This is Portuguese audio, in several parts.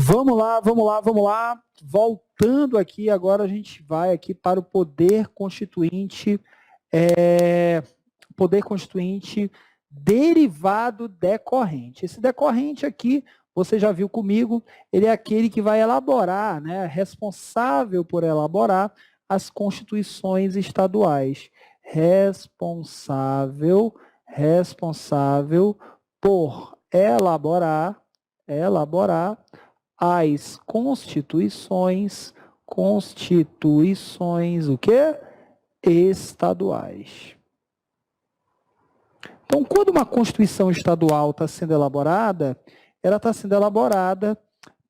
Vamos lá, vamos lá, vamos lá. Voltando aqui, agora a gente vai aqui para o poder constituinte, derivado decorrente. Esse decorrente aqui, você já viu comigo, ele é aquele que vai elaborar, né, responsável por elaborar as constituições estaduais. Responsável por elaborar as constituições o quê? Estaduais. Então, quando uma Constituição estadual está sendo elaborada, ela está sendo elaborada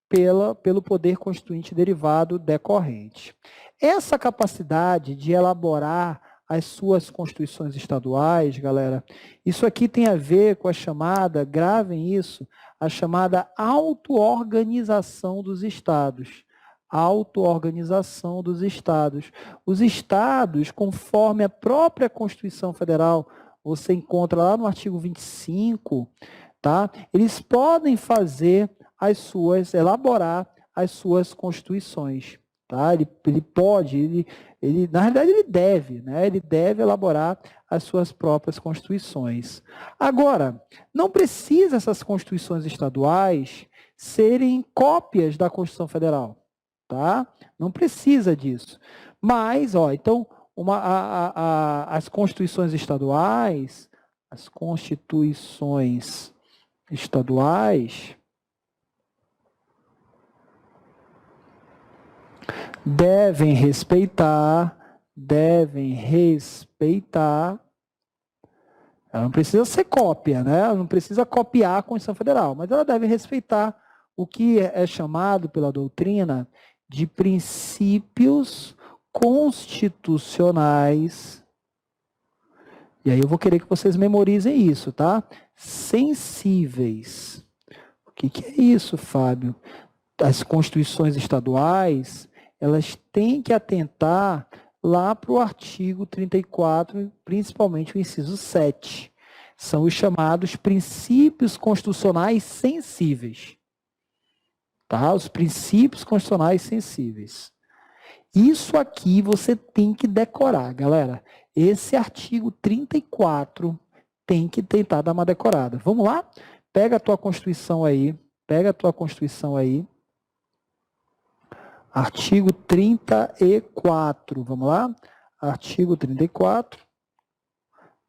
pelo poder constituinte derivado decorrente. Essa capacidade de elaborar as suas constituições estaduais, galera, isso aqui tem a ver com a chamada, gravem isso, a chamada auto-organização dos estados. Auto-organização dos estados. Os estados, conforme a própria Constituição Federal, você encontra lá no artigo 25, tá? Eles podem elaborar as suas constituições, tá? Ele pode, na realidade ele deve, né? Ele deve elaborar as suas próprias constituições. Agora, não precisa essas constituições estaduais serem cópias da Constituição Federal, tá? Não precisa disso. Mas, então, as constituições estaduais, devem respeitar, ela não precisa ser cópia, né? Ela não precisa copiar a Constituição Federal, mas ela deve respeitar o que é chamado pela doutrina de princípios constitucionais. E aí eu vou querer que vocês memorizem isso, tá? Sensíveis. O que é isso, Fábio? As constituições estaduais, elas têm que atentar lá para o artigo 34, principalmente o inciso 7. São os chamados princípios constitucionais sensíveis. Tá? Os princípios constitucionais sensíveis. Isso aqui você tem que decorar, galera. Esse artigo 34 tem que tentar dar uma decorada. Vamos lá? Pega a tua Constituição aí. Artigo 34. Vamos lá? Artigo 34.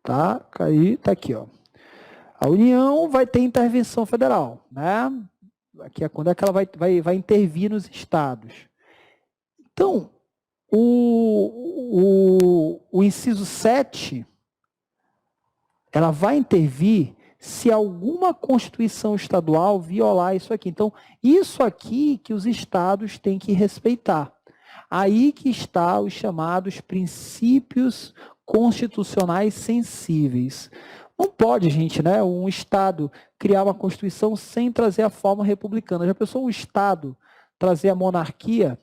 Tá? Aí, tá aqui, ó. A União vai ter intervenção federal, né? Aqui é quando é que ela vai intervir nos estados. Então, o inciso 7, ela vai intervir se alguma Constituição estadual violar isso aqui. Então, isso aqui que os estados têm que respeitar. Aí que está os chamados princípios constitucionais sensíveis. Não pode, gente, né, um estado criar uma Constituição sem trazer a forma republicana. Já pensou um estado trazer a monarquia?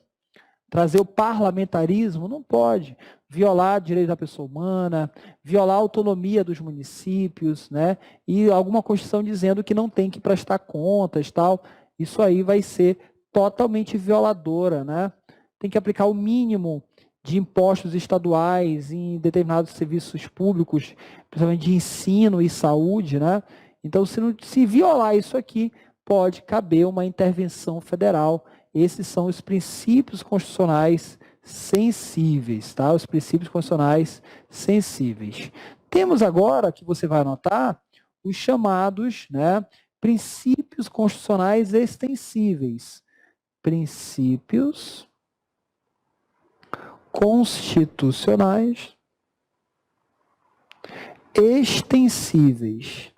Trazer o parlamentarismo? Não pode. Violar direito da pessoa humana, violar a autonomia dos municípios, né? E alguma Constituição dizendo que não tem que prestar contas, tal. Isso aí vai ser totalmente violadora, né? Tem que aplicar o mínimo de impostos estaduais em determinados serviços públicos, principalmente de ensino e saúde, né? Então, se violar isso aqui, pode caber uma intervenção federal. Esses são os princípios constitucionais sensíveis, tá? Os princípios constitucionais sensíveis. Temos agora, que você vai anotar, os chamados, né, princípios constitucionais extensíveis. Princípios constitucionais extensíveis.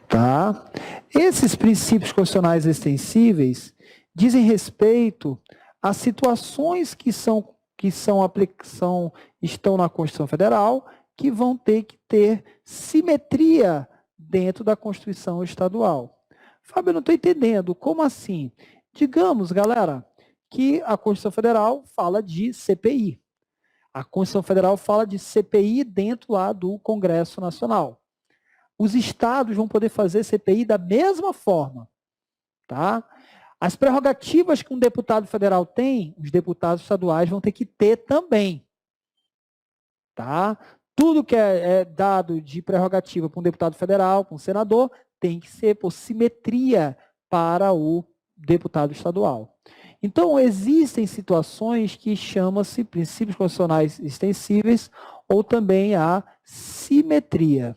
Tá? Esses princípios constitucionais extensíveis dizem respeito a situações que estão na Constituição Federal, que vão ter que ter simetria dentro da Constituição estadual. Fábio, eu não estou entendendo. Como assim? Digamos, galera, que a Constituição Federal fala de CPI. A Constituição Federal fala de CPI dentro lá do Congresso Nacional. os estados vão poder fazer CPI da mesma forma. Tá? As prerrogativas que um deputado federal tem, os deputados estaduais vão ter que ter também. Tá? Tudo que é dado de prerrogativa para um deputado federal, para um senador, tem que ser por simetria para o deputado estadual. Então, existem situações que chamam-se princípios constitucionais extensíveis ou também a simetria.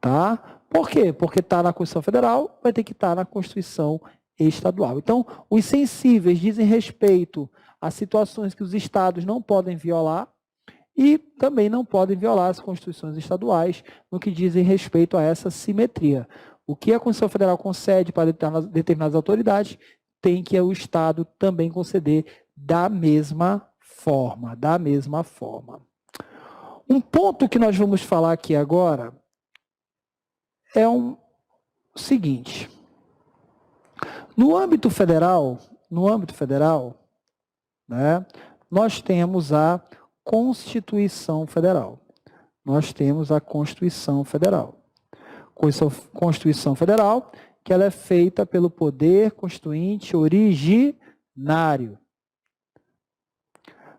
Tá? Por quê? Porque está na Constituição Federal, vai ter que estar na Constituição Estadual. Então, os sensíveis dizem respeito a situações que os estados não podem violar e também não podem violar as constituições estaduais no que dizem respeito a essa simetria. O que a Constituição Federal concede para determinadas autoridades, tem que o Estado também conceder da mesma forma, Um ponto que nós vamos falar aqui agora é o seguinte. No âmbito federal, né, nós temos a Constituição Federal. Constituição Federal, que ela é feita pelo poder constituinte originário.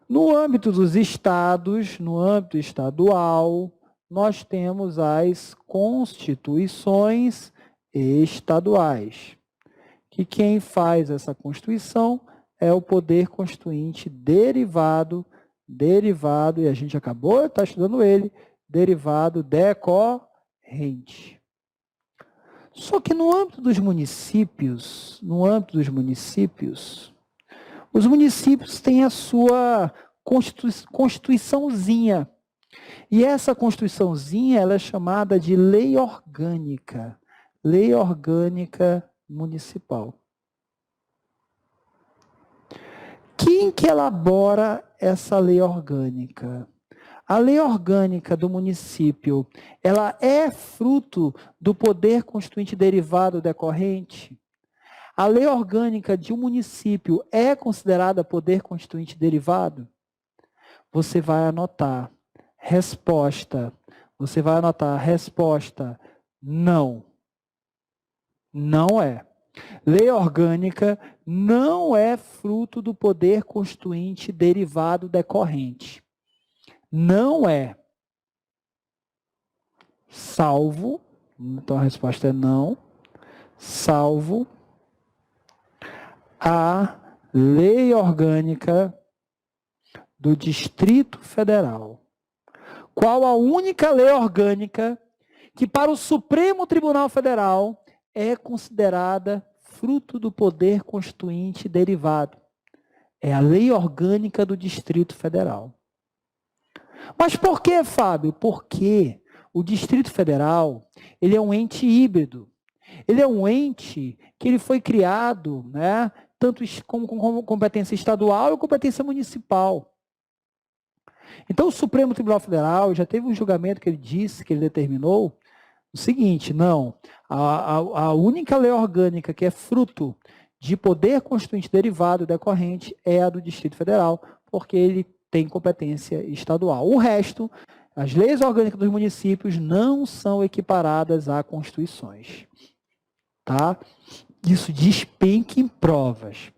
No âmbito dos estados, no âmbito estadual, nós temos as constituições estaduais. Que quem faz essa Constituição é o poder constituinte derivado, e a gente acabou de estar estudando ele, derivado decorrente. Só que no âmbito dos municípios, os municípios têm a sua constituiçãozinha. E essa constituiçãozinha ela é chamada de lei orgânica municipal. Quem que elabora essa lei orgânica? A lei orgânica do município, ela é fruto do poder constituinte derivado decorrente? A lei orgânica de um município é considerada poder constituinte derivado? Você vai anotar resposta. Não. Não é. Lei orgânica não é fruto do poder constituinte derivado decorrente. Não é. Salvo, então a resposta é não, salvo a lei orgânica do Distrito Federal. Qual a única lei orgânica que para o Supremo Tribunal Federal é considerada fruto do poder constituinte derivado? É a lei orgânica do Distrito Federal. Mas por que, Fábio? Porque o Distrito Federal, ele é um ente híbrido. Ele é um ente que ele foi criado, né, tanto com competência estadual e competência municipal. Então, o Supremo Tribunal Federal já teve um julgamento que ele disse, que ele determinou, o seguinte, não, a única lei orgânica que é fruto de poder constituinte derivado decorrente é a do Distrito Federal, porque ele tem competência estadual. O resto, as leis orgânicas dos municípios não são equiparadas a constituições. Tá? Isso despenca em provas.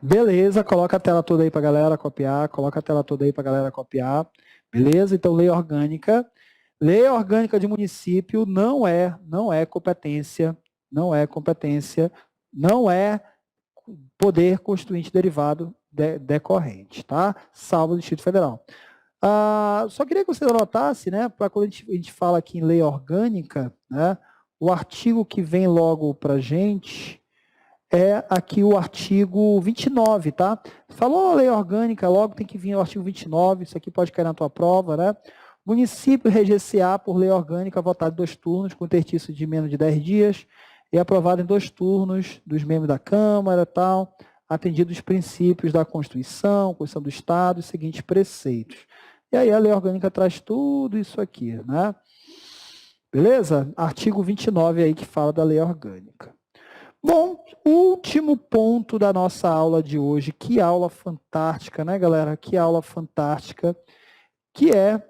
Beleza, coloca a tela toda aí para a galera copiar, Beleza? Então, lei orgânica. Lei orgânica de município não é competência, não é poder constituinte derivado decorrente, tá? Salvo o Distrito Federal. Só queria que você anotasse, né, para quando a gente fala aqui em lei orgânica, né, o artigo que vem logo para a gente é aqui o artigo 29, tá? Falou lei orgânica, logo tem que vir o artigo 29, isso aqui pode cair na tua prova, né? Município reger-se-á por lei orgânica votada em 2 turnos, com exercício de menos de 10 dias, e aprovado em 2 turnos dos membros da Câmara, tal, atendidos os princípios da Constituição do Estado, os seguintes preceitos. E aí a lei orgânica traz tudo isso aqui, né? Beleza? Artigo 29 aí que fala da lei orgânica. Bom, último ponto da nossa aula de hoje. Que aula fantástica, né, galera? Que aula fantástica. que é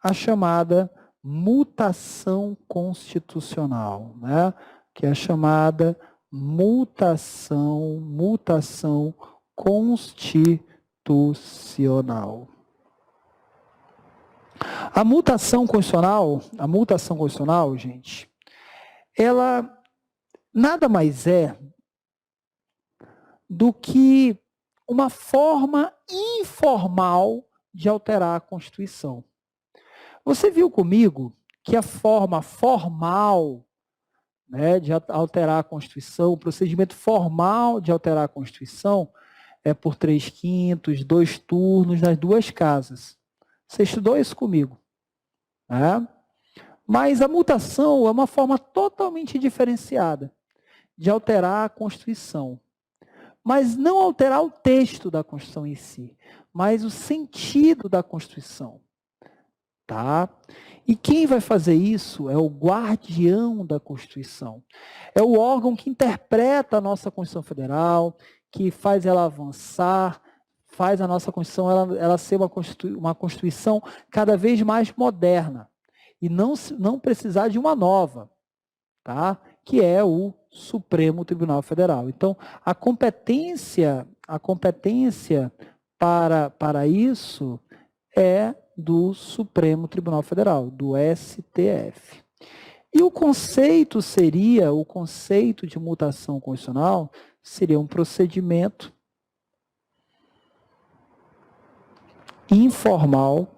a chamada mutação constitucional, né? Que é a chamada mutação constitucional. A mutação constitucional, gente, ela nada mais é do que uma forma informal de alterar a Constituição. Você viu comigo que a forma formal, né, de alterar a Constituição, o procedimento formal de alterar a Constituição é por 3/5, 2 turnos nas 2 casas. Você estudou isso comigo, né? Mas a mutação é uma forma totalmente diferenciada de alterar a Constituição. Mas não alterar o texto da Constituição em si, mas o sentido da Constituição. Tá? E quem vai fazer isso é o guardião da Constituição. É o órgão que interpreta a nossa Constituição Federal, que faz ela avançar, faz a nossa Constituição ela ser uma Constituição cada vez mais moderna. E não precisar de uma nova, tá? Que é o Supremo Tribunal Federal. Então, a competência para isso é do Supremo Tribunal Federal, do STF. E o conceito de mutação constitucional seria um procedimento informal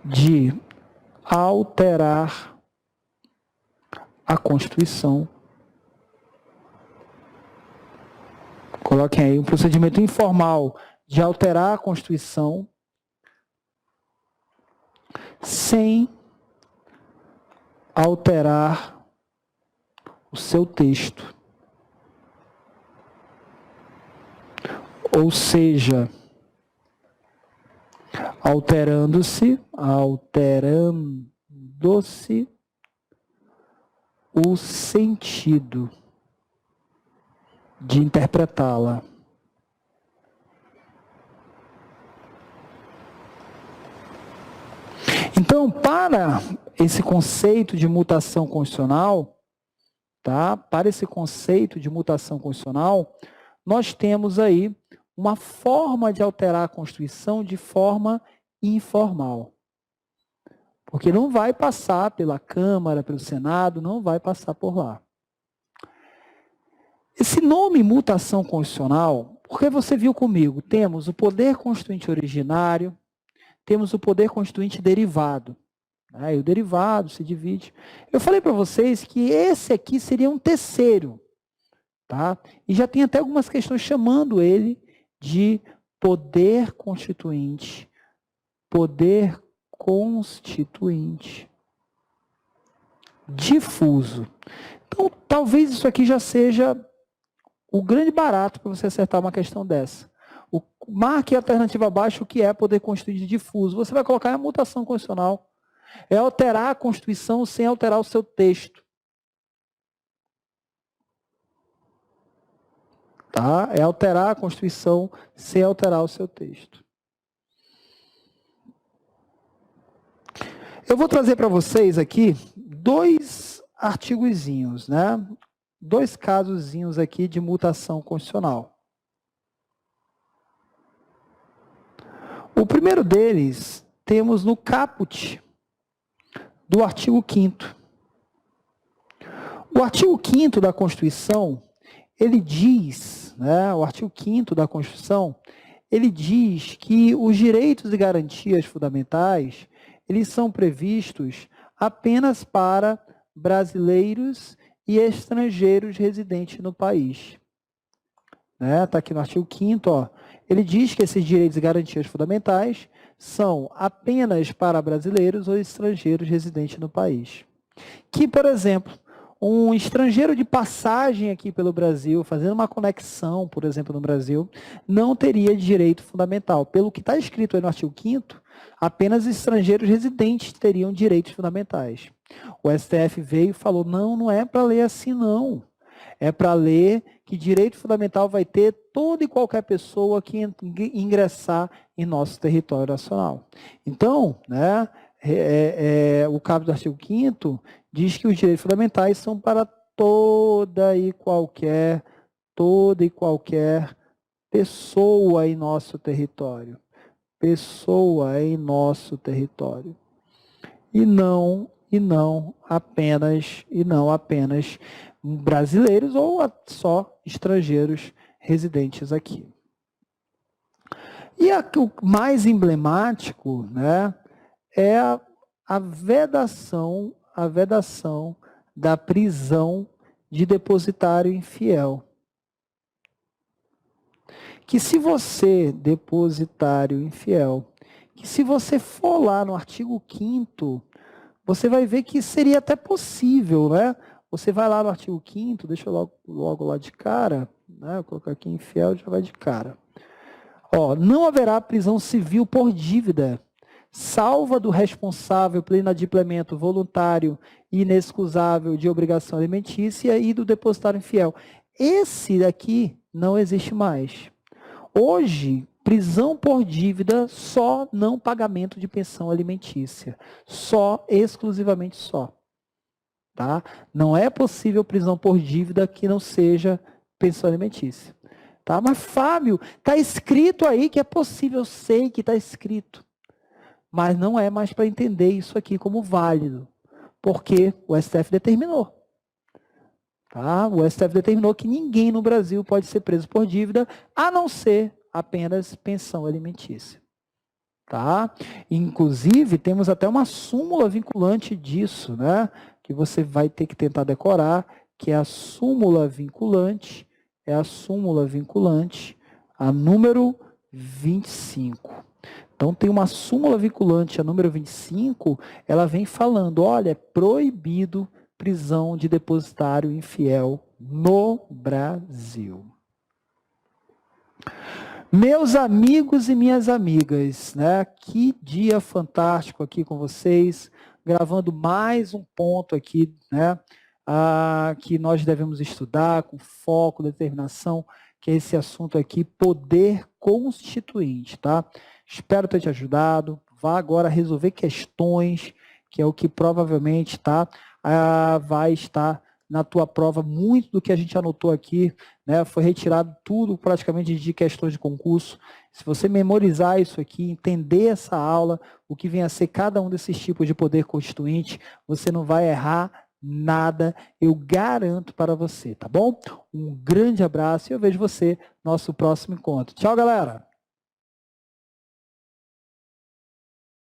de alterar a Constituição. Coloquem aí um procedimento informal de alterar a Constituição sem alterar o seu texto. Ou seja, alterando-se o sentido de interpretá-la. Então, para esse conceito de mutação constitucional, tá? Para esse conceito de mutação constitucional, nós temos aí uma forma de alterar a Constituição de forma informal. Porque não vai passar pela Câmara, pelo Senado, não vai passar por lá. Esse nome mutação constitucional, porque você viu comigo, temos o poder constituinte originário, temos o poder constituinte derivado. E o derivado se divide. Eu falei para vocês que esse aqui seria um terceiro. Tá? E já tem até algumas questões chamando ele de poder constituinte. Poder constituinte. Difuso. Então, talvez isso aqui já seja o grande barato para você acertar uma questão dessa. Marque a alternativa abaixo o que é poder constituinte difuso. Você vai colocar a mutação constitucional. É alterar a Constituição sem alterar o seu texto. Tá? É alterar a Constituição sem alterar o seu texto. Eu vou trazer para vocês aqui 2 artigozinhos, né? 2 casozinhos aqui de mutação constitucional. O primeiro deles temos no caput do artigo 5º. O artigo 5º da Constituição, ele diz, né, o artigo 5º da Constituição, ele diz que os direitos e garantias fundamentais, eles são previstos apenas para brasileiros e estrangeiros residentes no país. Está aqui no artigo 5º, ó. Ele diz que esses direitos e garantias fundamentais são apenas para brasileiros ou estrangeiros residentes no país. Que, por exemplo, um estrangeiro de passagem aqui pelo Brasil, fazendo uma conexão, por exemplo, no Brasil, não teria direito fundamental. Pelo que está escrito aí no artigo 5º, apenas estrangeiros residentes teriam direitos fundamentais. O STF veio e falou, não é para ler assim, não. É para ler que direito fundamental vai ter toda e qualquer pessoa que ingressar em nosso território nacional. Então, né, o caput do artigo 5º diz que os direitos fundamentais são para toda e qualquer pessoa em nosso território. Pessoa em nosso território. E não apenas brasileiros ou só estrangeiros residentes aqui. E o mais emblemático, né, é a vedação da prisão de depositário infiel. Que se você, depositário infiel, que se você for lá no artigo 5º, você vai ver que seria até possível, né? Você vai lá no artigo 5º, deixa eu logo lá de cara, né? Vou colocar aqui infiel, já vai de cara. Ó, não haverá prisão civil por dívida, salva do responsável pelo inadimplemento voluntário e inexcusável de obrigação alimentícia e do depositário infiel. Esse daqui não existe mais. Hoje, prisão por dívida, só não pagamento de pensão alimentícia. Só, exclusivamente só. Tá? Não é possível prisão por dívida que não seja pensão alimentícia. Tá? Mas, Fábio, está escrito aí que é possível, eu sei que está escrito. Mas não é mais para entender isso aqui como válido, porque o STF determinou. Tá? O STF determinou que ninguém no Brasil pode ser preso por dívida, a não ser apenas pensão alimentícia. Tá? Inclusive, temos até uma súmula vinculante disso, né? Que você vai ter que tentar decorar, que é a súmula vinculante, a número 25. Então, tem uma súmula vinculante, a número 25, ela vem falando, olha, é proibido prisão de depositário infiel no Brasil. Meus amigos e minhas amigas, né? Que dia fantástico aqui com vocês, gravando mais um ponto aqui, né? Que nós devemos estudar com foco, determinação, que é esse assunto aqui, poder constituinte, tá? Espero ter te ajudado. Vá agora resolver questões, que é o que provavelmente vai estar na tua prova. Muito do que a gente anotou aqui, né, foi retirado tudo praticamente de questões de concurso. Se você memorizar isso aqui, entender essa aula, o que vem a ser cada um desses tipos de poder constituinte, você não vai errar nada, eu garanto para você, tá bom? Um grande abraço e eu vejo você no nosso próximo encontro. Tchau, galera!